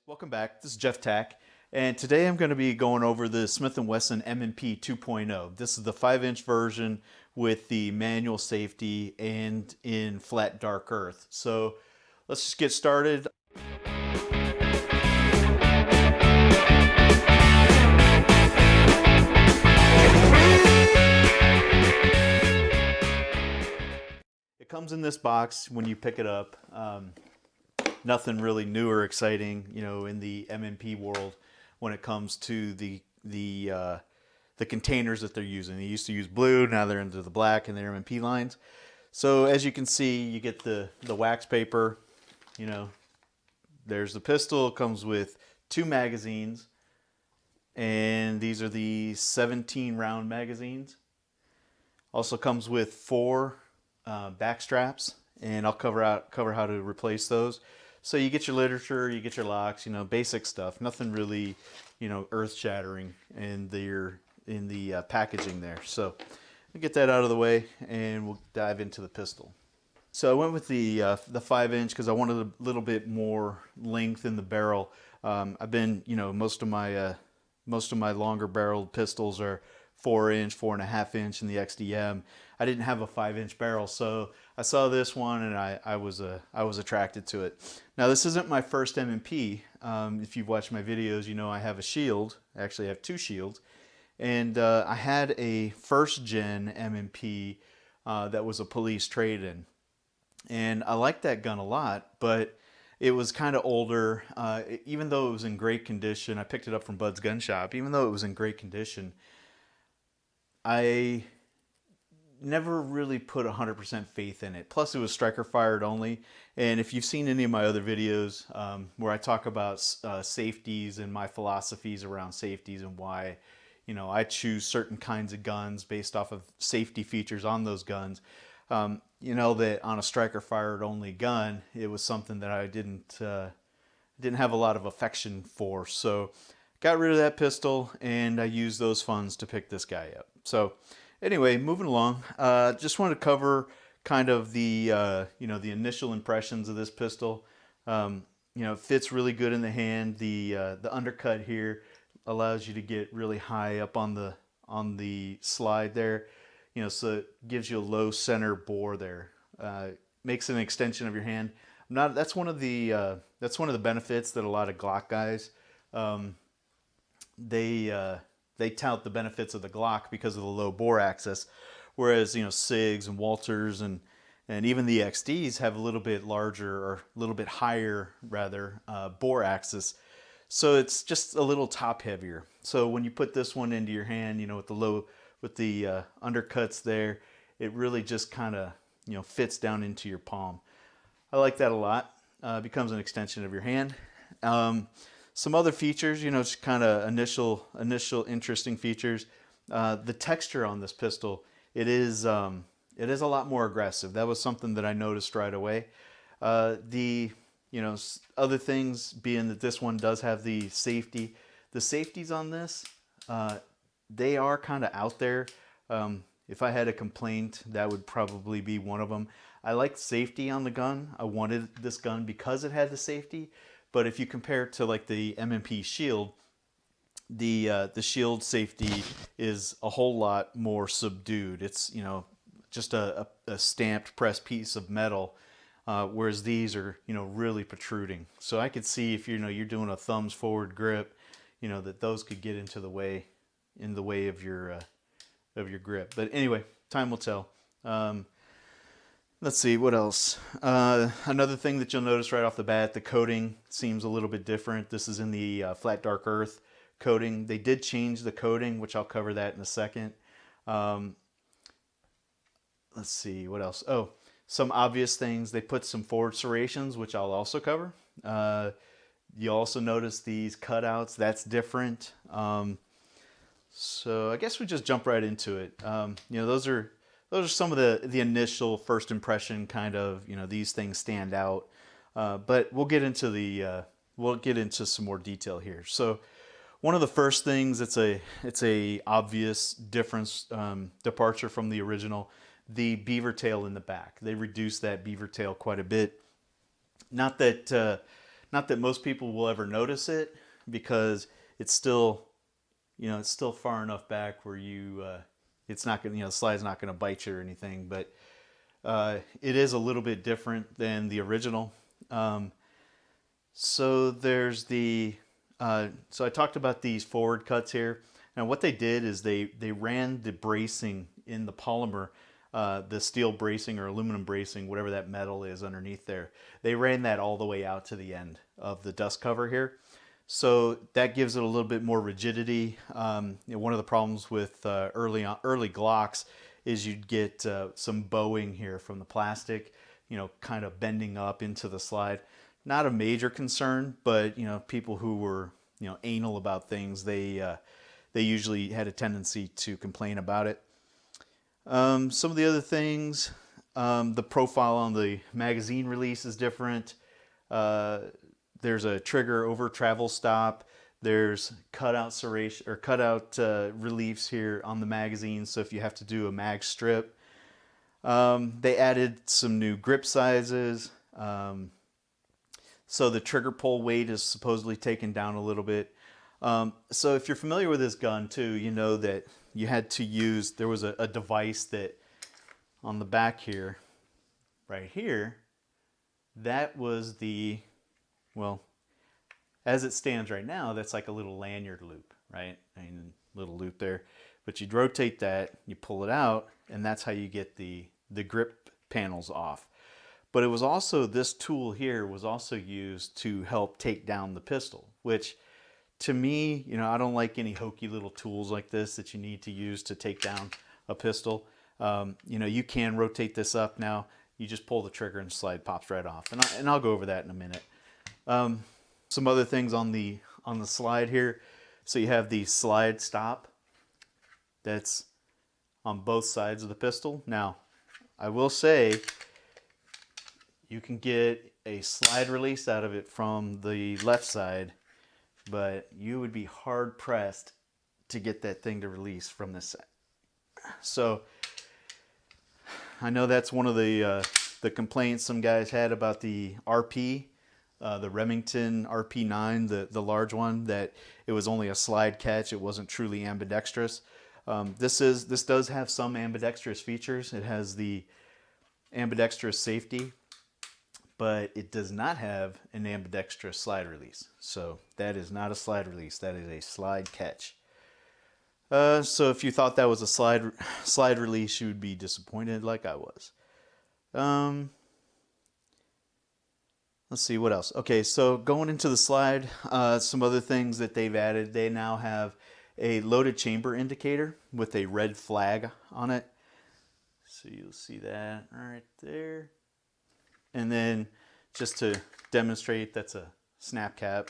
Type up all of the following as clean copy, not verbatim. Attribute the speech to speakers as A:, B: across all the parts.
A: Welcome back. This is Jeff Tack, and today I'm going to be going over the Smith & Wesson M&P 2.0. This is the 5-inch version with the manual safety and in flat dark earth. So let's just get started. It comes in this box when you pick it up. Nothing really new or exciting, you know, in the M&P world when it comes to the containers that they're using. They used to use blue, now they're into the black and their M&P lines. So as you can see, you get the wax paper. You know, there's the pistol. It comes with 2 magazines, and these are the 17 round magazines. Also comes with 4 back straps, and I'll cover how to replace those. So you get your literature, you get your locks, you know, basic stuff. Nothing really, you know, earth-shattering in the packaging there. So I'll get that out of the way, and we'll dive into the pistol. So I went with the 5-inch because I wanted a little bit more length in the barrel. I've been, you know, most of my longer barreled pistols are 4-inch, 4.5-inch in the XDM. I didn't have a 5-inch barrel, so I saw this one and I was attracted to it. Now this isn't my first M&P. If you've watched my videos, you know I have a shield. Actually, I have 2 shields, and I had a first gen M&P that was a police trade-in, and I liked that gun a lot, but it was kind of older. Even though it was in great condition, I picked it up from Bud's Gun Shop. Even though it was in great condition, I never really put 100% faith in it. Plus it was striker fired only. And if you've seen any of my other videos where I talk about safeties and my philosophies around safeties and why, you know, I choose certain kinds of guns based off of safety features on those guns, you know that on a striker fired only gun, it was something that I didn't have a lot of affection for. So got rid of that pistol, and I used those funds to pick this guy up. So anyway, moving along, just want to cover kind of the you know, the initial impressions of this pistol. You know, it fits really good in the hand. The undercut here allows you to get really high up on the slide there. You know, so it gives you a low center bore there. Makes an extension of your hand. That's one of the benefits that a lot of Glock guys they tout the benefits of the Glock because of the low bore axis, whereas, you know, SIGs and Walters and even the XDs have a little bit larger, or a little bit higher rather, bore axis. So it's just a little top heavier. So when you put this one into your hand, you know, with the undercuts there, it really just kind of, you know, fits down into your palm. I like that a lot. Becomes an extension of your hand. Some other features, you know, just kind of initial interesting features. The texture on this pistol, it is a lot more aggressive. That was something that I noticed right away. You know, other things being that this one does have the safety. The safeties on this, they are kind of out there. If I had a complaint, that would probably be one of them. I like safety on the gun. I wanted this gun because it had the safety. But if you compare it to like the M&P Shield, the Shield safety is a whole lot more subdued. It's, you know, just a stamped pressed piece of metal, whereas these are, you know, really protruding. So I could see if, you know, you're doing a thumbs forward grip, you know, that those could get in the way of your grip. But anyway, time will tell. Let's see, what else? Another thing that you'll notice right off the bat, the coating seems a little bit different. This is in the flat dark earth coating. They did change the coating, which I'll cover that in a second. Let's see, what else? Oh, some obvious things. They put some forward serrations, which I'll also cover. You also notice these cutouts. That's different. So I guess we just jump right into it. You know, those are some of the initial first impression kind of, you know, these things stand out. But we'll get into some more detail here. So One of the first things, it's a obvious difference, departure from the original, the beaver tail in the back. They reduced that beaver tail quite a bit. Not that most people will ever notice it, because it's still, it's still far enough back where it's not gonna, the slide's not gonna bite you or anything. But it is a little bit different than the original. So there's so I talked about these forward cuts here. Now what they did is they ran the bracing in the polymer, the steel bracing or aluminum bracing, whatever that metal is underneath there. They ran that all the way out to the end of the dust cover here. So that gives it a little bit more rigidity. One of the problems with early Glocks is you'd get some bowing here from the plastic, kind of bending up into the slide. Not a major concern, but people who were anal about things, they usually had a tendency to complain about it. Some of the other things, the profile on the magazine release is different. There's a trigger over travel stop. There's cutout serration or cutout reliefs here on the magazine, so if you have to do a mag strip. They added some new grip sizes. So the trigger pull weight is supposedly taken down a little bit. So if you're familiar with this gun too, you know that you had to use, there was a device that on the back here, right here, that was well, as it stands right now, that's like a little lanyard loop, right? Little loop there. But you'd rotate that, you pull it out, and that's how you get the grip panels off. But it was also, this tool here was also used to help take down the pistol, which to me, I don't like any hokey little tools like this that you need to use to take down a pistol. You can rotate this up now. You just pull the trigger and the slide pops right off. And I'll go over that in a minute. Some other things on the slide here. So you have the slide stop. That's on both sides of the pistol. Now, I will say, you can get a slide release out of it from the left side, but you would be hard pressed to get that thing to release from this side. So I know that's one of the complaints some guys had about the RP, the Remington RP9, the large one, that it was only a slide catch. It wasn't truly ambidextrous. This does have some ambidextrous features. It has the ambidextrous safety, but it does not have an ambidextrous slide release. So that is not a slide release. That is a slide catch. So if you thought that was a slide release, you would be disappointed like I was. Let's see what else. Okay, so going into the slide, some other things that they've added. They now have a loaded chamber indicator with a red flag on it. So you'll see that right there. And then just to demonstrate, that's a snap cap.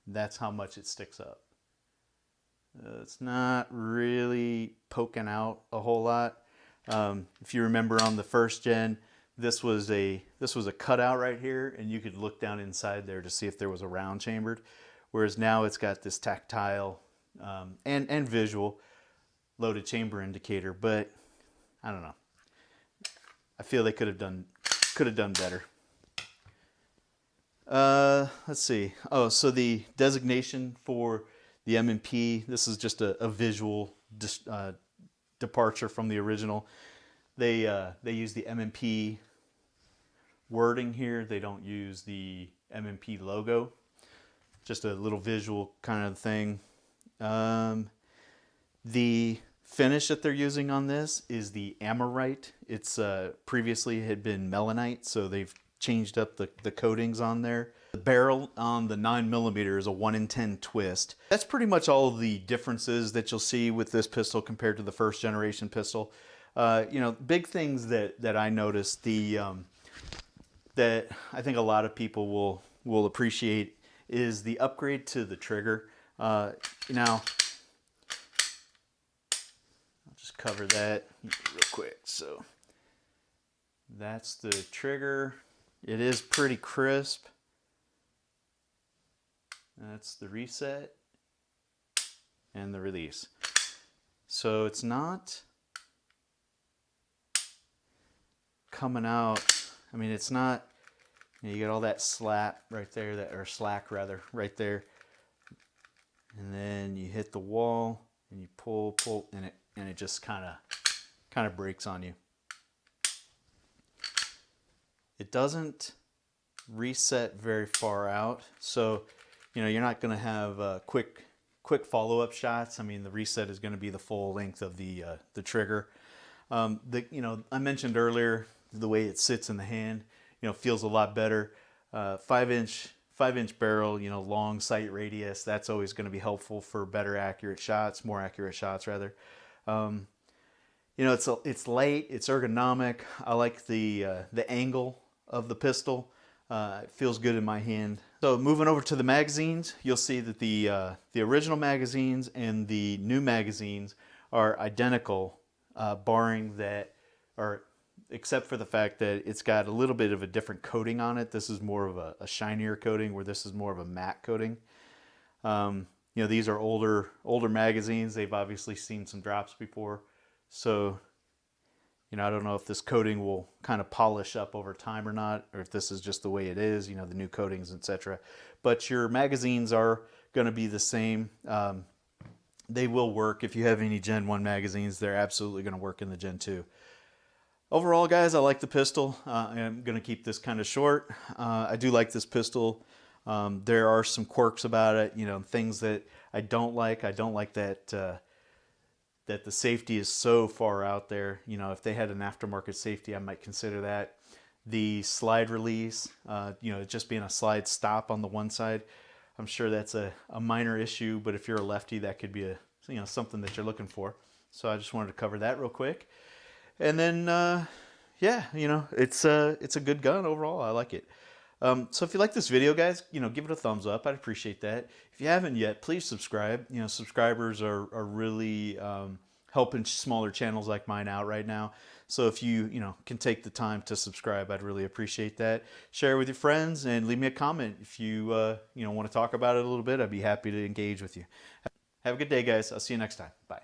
A: That's how much it sticks up. It's not really poking out a whole lot. If you remember on the first gen, this was a cutout right here, and you could look down inside there to see if there was a round chambered. Whereas now it's got this tactile and visual loaded chamber indicator, but I don't know. I feel they could have done better. Let's see. Oh, so the designation for the M&P, this is just a visual departure from the original. They use the M&P wording here. They don't use the M&P logo. Just a little visual kind of thing. The finish that they're using on this is the Amorite. It's previously had been Melanite, so they've changed up the coatings on there. The barrel on the 9mm is a 1 in 10 twist. That's pretty much all of the differences that you'll see with this pistol compared to the first generation pistol. Big things that I noticed, that I think a lot of people will appreciate, is the upgrade to the trigger. Now, I'll just cover that real quick. So that's the trigger. It is pretty crisp. That's the reset and the release. So it's not coming out. I mean, it's not, you get all that slap right there, or slack rather, right there. And then you hit the wall and you pull, and it just kind of breaks on you. It doesn't reset very far out, so you're not going to have quick follow-up shots. I mean, the reset is going to be the full length of the trigger. I mentioned earlier the way it sits in the hand, feels a lot better. 5-inch barrel, long sight radius. That's always going to be helpful for more accurate shots rather. It's light, it's ergonomic. I like the angle of the pistol. It feels good in my hand. So moving over to the magazines, you'll see that the original magazines and the new magazines are identical, barring that, or except for the fact that it's got a little bit of a different coating on it. This is more of a shinier coating, where this is more of a matte coating. These are older magazines. They've obviously seen some drops before. So, I don't know if this coating will kind of polish up over time or not, or if this is just the way it is, the new coatings, etc. But your magazines are going to be the same. They will work. If you have any Gen 1 magazines, they're absolutely going to work in the Gen 2. Overall, guys, I like the pistol. I'm going to keep this kind of short. I do like this pistol. There are some quirks about it, things that I don't like. I don't like that that the safety is so far out there. If they had an aftermarket safety, I might consider that. The slide release, just being a slide stop on the one side, I'm sure that's a minor issue, but if you're a lefty, that could be something that you're looking for. So I just wanted to cover that real quick. And then, it's a good gun overall. I like it. So if you like this video, guys, give it a thumbs up. I'd appreciate that. If you haven't yet, please subscribe. Subscribers are really helping smaller channels like mine out right now. So if you can take the time to subscribe, I'd really appreciate that. Share it with your friends and leave me a comment if you want to talk about it a little bit. I'd be happy to engage with you. Have a good day, guys. I'll see you next time. Bye.